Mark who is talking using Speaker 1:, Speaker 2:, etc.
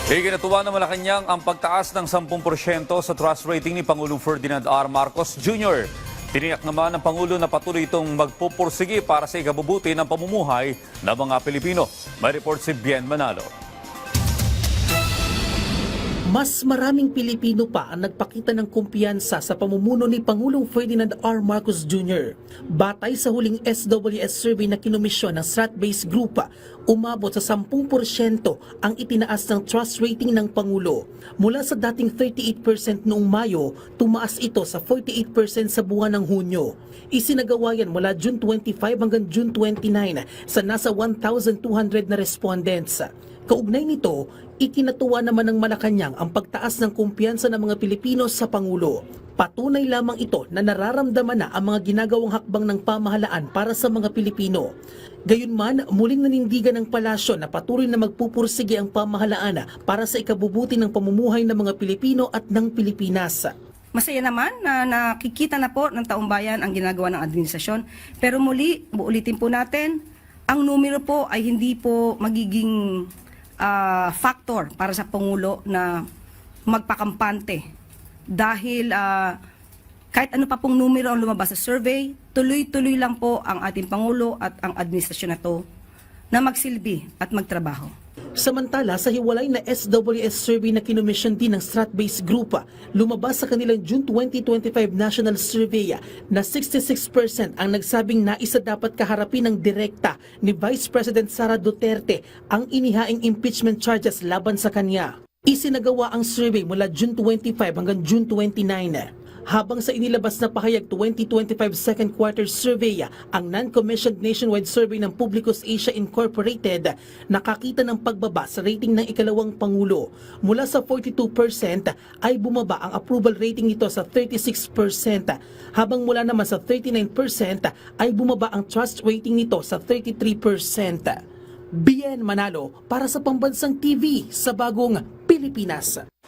Speaker 1: Iginatuwa ng Malacanang ang pagtaas ng 10% sa trust rating ni Pangulong Ferdinand R. Marcos Jr. Tiniyak naman ng Pangulo na patuloy itong magpupursige para sa ikabubuti ng pamumuhay ng mga Pilipino. May report si Bien Manalo.
Speaker 2: Mas maraming Pilipino pa ang nagpakita ng kumpiyansa sa pamumuno ni Pangulong Ferdinand R. Marcos Jr. Batay sa huling SWS survey na kinomisyon ng Strat-Based Group, umabot sa 10% ang itinaas ng trust rating ng Pangulo. Mula sa dating 38% noong Mayo, tumaas ito sa 48% sa buwan ng Hunyo. Isinagawa yan mula June 25 hanggang June 29 sa nasa 1,200 na respondents. Kaugnay nito, ikinatuwa naman ng Malacanang ang pagtaas ng kumpiyansa ng mga Pilipino sa Pangulo. Patunay lamang ito na nararamdaman na ang mga ginagawang hakbang ng pamahalaan para sa mga Pilipino. Gayunman, muling nanindigan ng palasyo na patuloy na magpupursige ang pamahalaan para sa ikabubuti ng pamumuhay ng mga Pilipino at ng Pilipinas.
Speaker 3: Masaya naman na nakikita na po ng taong bayan ang ginagawa ng administrasyon. Pero muli, uulitin po natin, ang numero po ay hindi po magiging factor para sa Pangulo na magpakampante. Dahil kahit ano pa pong numero ang lumabas sa survey, tuloy-tuloy lang po ang ating Pangulo at ang administrasyon na to na magsilbi at magtrabaho.
Speaker 2: Samantala, sa hiwalay na SWS survey na kinomisyon din ng Strat-Based Group, lumabas sa kanilang June 2025 National Survey na 66% ang nagsabing naisa dapat kaharapin ng direkta ni Vice President Sara Duterte ang inihaing impeachment charges laban sa kanya. Isinagawa ang survey mula June 25 hanggang June 29. Habang sa inilabas na pahayag 2025 second quarter survey, ang non-commissioned nationwide survey ng Publicus Asia Incorporated nakakita ng pagbaba sa rating ng ikalawang Pangulo. Mula sa 42% ay bumaba ang approval rating nito sa 36%, habang mula naman sa 39% ay bumaba ang trust rating nito sa 33%. Bien Manalo para sa Pambansang TV sa Bagong Pilipinas.